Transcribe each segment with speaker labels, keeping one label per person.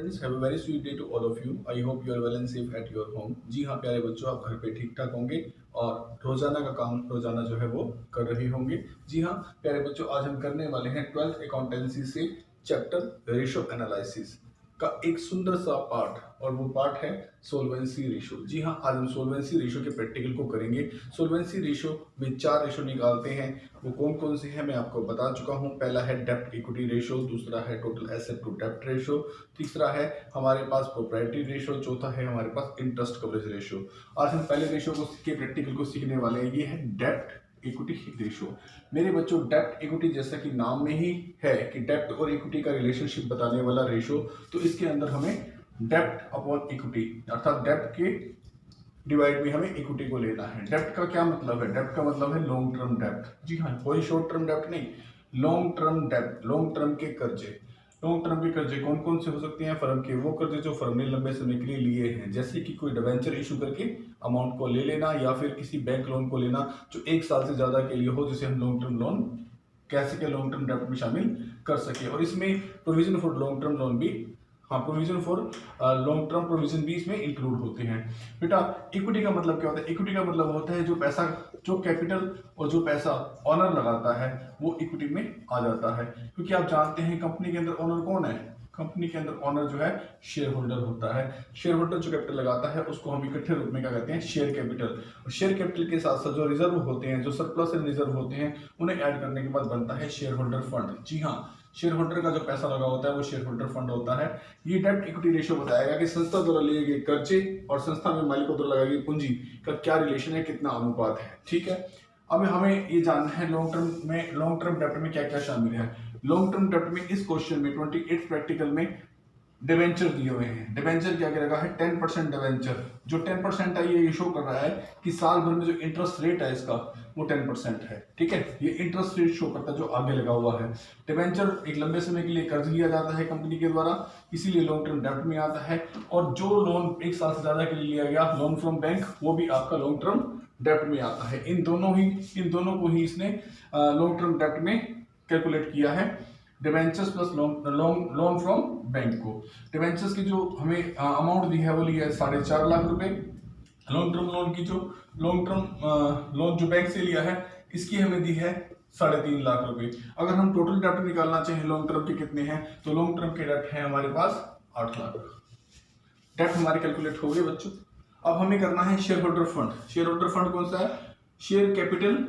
Speaker 1: Friends, have a very sweet day to all of you. I hope you are well and safe at your home. जी हाँ प्यारे बच्चों, आप घर पे ठीक ठाक होंगे और रोजाना का काम रोजाना जो है वो कर रहे होंगे। जी हाँ प्यारे बच्चों, आज हम करने वाले हैं 12th अकाउंटेंसी से चैप्टर रेशो एनालिसिस का एक सुंदर सा पार्ट, और वो पार्ट है सोल्वेंसी रेशो। जी हाँ, आज हम सोल्वेंसी रेशो के प्रैक्टिकल को करेंगे। सोल्वेंसी रेशो में 4 रेशो निकालते हैं, वो कौन कौन से हैं मैं आपको बता चुका हूँ। पहला है डेब्ट इक्विटी रेशो, दूसरा है टोटल एसेट टू डेब्ट रेशो, तीसरा है हमारे पास प्रोप्राइटरी रेशो, चौथा है हमारे पास इंटरेस्ट कवरेज रेशो। आज हम पहले रेशो को के प्रैक्टिकल को सीखने वाले हैं, ये है डेब्ट इक्विटी रेशो। मेरे बच्चों, डेब्ट इक्विटी जैसा कि नाम में ही है कि डेब्ट और इक्विटी का रिलेशनशिप बताने वाला रेशो, तो इसके अंदर हमें डेब्ट अपॉन इक्विटी अर्थात डेब्ट के डिवाइड में हमें इक्विटी को लेना है। डेब्ट का क्या मतलब है? डेब्ट का मतलब है लॉन्ग टर्म डेब्ट। जी हाँ, कोई शॉर्ट टर्म डेब्ट नहीं, लॉन्ग टर्म डेब्ट, लॉन्ग टर्म के कर्जे। लॉन्ग टर्म के कर्जे कौन कौन से हो सकते हैं? फर्म के वो कर्जे जो फर्म ने लंबे समय के लिए लिए हैं, जैसे कि कोई डिवेंचर इशू करके अमाउंट को ले लेना, या फिर किसी बैंक लोन को लेना जो 1 साल से ज्यादा के लिए हो, जिसे हम लॉन्ग टर्म लोन कह सके, लॉन्ग टर्म डेब्ट में शामिल कर सके। और इसमें provision for long term loan भी, हाँ, provision for long term provision भी इसमें इंक्लूड होते हैं। बेटा, इक्विटी का मतलब क्या होता है? इक्विटी का मतलब होता है जो पैसा, जो कैपिटल और जो पैसा ऑनर लगाता है वो इक्विटी में आ जाता है। क्योंकि आप जानते हैं कंपनी के अंदर ऑनर कौन है? कंपनी के अंदर ऑनर जो है शेयर होल्डर होता है। शेयर होल्डर जो कैपिटल लगाता है उसको हम इकट्ठे रूप में क्या कहते हैं? Share capital. और शेयर कैपिटल के साथ साथ जो रिजर्व होते हैं, जो सरप्लस एंड रिजर्व होते हैं, उन्हें ऐड करने के बाद बनता है शेयर होल्डर फंड। जी हाँ, शेयर होल्डर का जो पैसा लगा होता है वो शेयर होल्डर फंड होता है। ये डेब्ट इक्विटी रेशियो बताएगा कि संस्था द्वारा लिए गए कर्जे और संस्था में मालिकों द्वारा लगाई गई पूंजी का क्या रिलेशन है, कितना अनुपात है। ठीक है, अब हमें ये जानना है लॉन्ग टर्म में, लॉन्ग टर्म डेब्ट में क्या क्या शामिल है। लॉन्ग टर्म डेब्ट में इस क्वेश्चन में 28 प्रैक्टिकल में डिवेंचर दिए हुए हैं। डिवेंचर क्या करेगा है? 10% डिवेंचर। जो 10% है ये शो कर रहा है कि साल भर में जो इंटरेस्ट रेट है इसका वो 10% है। ठीक है, ये इंटरेस्ट रेट शो करता है जो आगे लगा हुआ है। डिवेंचर एक लंबे समय के लिए कर्ज लिया जाता है कंपनी के द्वारा, इसीलिए लॉन्ग टर्म डेब्ट में आता है। और जो लोन 1 साल से ज्यादा के लिए लिया गया, लोन फ्रॉम बैंक, वो भी आपका लॉन्ग टर्म डेब्ट में आता है। इन दोनों को ही इसने लॉन्ग टर्म डेब्ट में कैलकुलेट किया है, debentures plus lone from bank को। डिवेंचर्स की जो हमें अमाउंट दी है वो ली है 4.5 लाख रुपए। लॉन्ग टर्म लोन की जो लॉन्ग टर्म लोन जो बैंक से लिया है इसकी हमें दी है 3.5 लाख रुपए। अगर हम टोटल डेब्ट निकालना चाहें लॉन्ग टर्म के कितने हैं, तो लॉन्ग टर्म के डेब्ट है हमारे पास 8 लाख। डेब्ट हमारे कैलकुलेट हो गए बच्चों। अब हमें करना है share holder fund. Share holder fund कौन सा है? शेयर कैपिटल,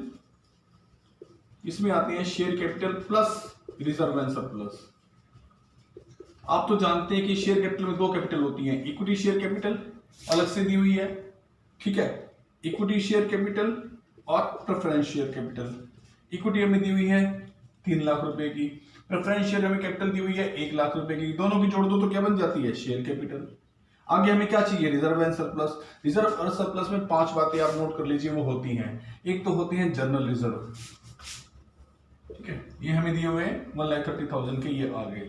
Speaker 1: इसमें आते हैं share capital plus reserve and surplus. आप तो जानते हैं कि शेयर कैपिटल में 2 कैपिटल होती हैं, इक्विटी शेयर कैपिटल अलग से दी हुई है, ठीक है, इक्विटी शेयर कैपिटल और प्रेफरेंस शेयर कैपिटल। इक्विटी हमें दी हुई है 3 लाख रुपए की, प्रेफरेंस शेयर हमें कैपिटल दी हुई है 1 लाख रुपए की। दोनों की जोड़ दो तो क्या बन जाती है? Share capital. आगे हमें क्या चाहिए? Reserve and surplus. रिजर्व और सरप्लस में 5 बातें आप नोट कर लीजिए, वो होती हैं। एक तो होती है जनरल रिजर्व, ठीक है, ये हमें दिए हुए 1,30,000 के, ये आ गए।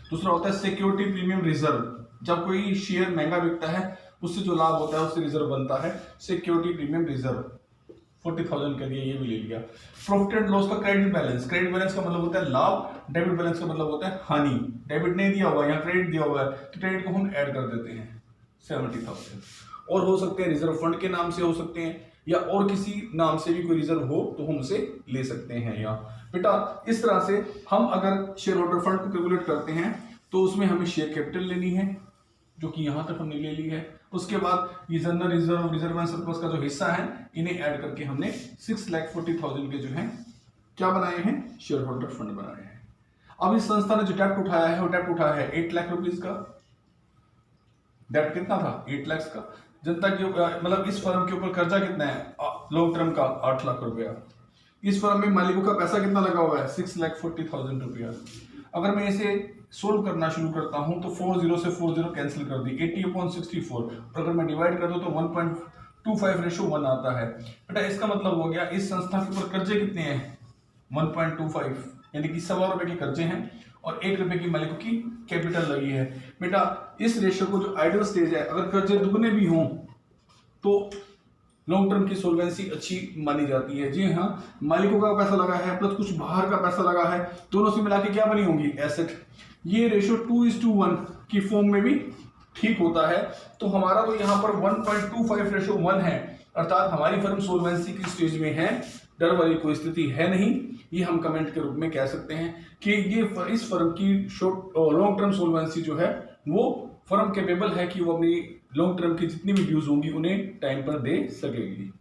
Speaker 1: दूसरा होता है सिक्योरिटी प्रीमियम रिजर्व। जब कोई शेयर महंगा बिकता है उससे जो लाभ होता है उससे रिजर्व बनता है, सिक्योरिटी प्रीमियम रिजर्व 40,000 के लिए, ये भी ले लिया। प्रॉफिट एंड लॉस का क्रेडिट बैलेंस। क्रेडिट बैलेंस का मतलब होता है लाभ, डेबिट बैलेंस का मतलब होता है हानि। डेबिट नहीं दिया हुआ, यहाँ क्रेडिट दिया हुआ है तो क्रेडिट को हम ऐड कर देते हैं 70,000। और हो सकते हैं रिजर्व फंड के नाम से हो सकते हैं, या और किसी नाम से भी कोई रिजर्व हो तो हम उसे ले सकते हैं। यहाँ बेटा इस तरह से हम अगर शेयर होल्डर फंड को कैलकुलेट करते हैं तो उसमें हमें शेयर कैपिटल लेनी है जो कि यहां तक हमने ले ली है। उसके बाद ये general reserve, reserve and surplus का जो हिस्सा है इन्हें ऐड करके हमने 6,40,000 के जो है क्या बनाए हैं? शेयर होल्डर फंड बनाए हैं। अब इस संस्था ने जो डेब्ट उठाया है वो डेब्ट उठाया है 8 लाख रुपीज का। डेब्ट कितना था? 8 लाख का। जनता के मतलब इस फर्म के ऊपर कर्जा कितना है लॉन्ग टर्म का? 8 लाख रुपया। इस फर्म में मालिकों का पैसा कितना लगा हुआ है? 6,40,000 रुपया। अगर मैं इसे सोल्व करना शुरू करता हूं तो 40 से 40 कैंसिल कर दी, 80/64। और अगर मैं डिवाइड कर दूं तो 1.25:1 आता है। बेटा इसका मतलब हो गया इस संस्था के ऊपर कर्जे कितने हैं? 1.25, यानी कि 1.25 रुपए के कर्जे हैं और 1 रुपए की मालिकों की कैपिटल लगी है। बेटा इस रेशियो को जो आइडियल स्टेज है, अगर कर्जे दुगने भी हों तो लॉन्ग टर्म की सोल्वेंसी अच्छी मानी जाती है। जी हाँ, मालिकों का पैसा लगा है प्लस कुछ बाहर का पैसा लगा है, दोनों से मिला के क्या बनी होंगी? एसेट। ये रेशियो 2:1 की फॉर्म में भी ठीक होता है। तो हमारा तो यहाँ पर 1.25:1 है, अर्थात हमारी फर्म सोलवेंसी की स्टेज में है, डर वाली कोई स्थिति है नहीं। ये हम कमेंट के रूप में कह सकते हैं कि ये इस फर्म की लॉन्ग टर्म सोलवेंसी जो है वो फर्म कैपेबल है कि वो अपनी लॉन्ग टर्म की जितनी भी ड्यूज होंगी उन्हें टाइम पर दे सकेगी।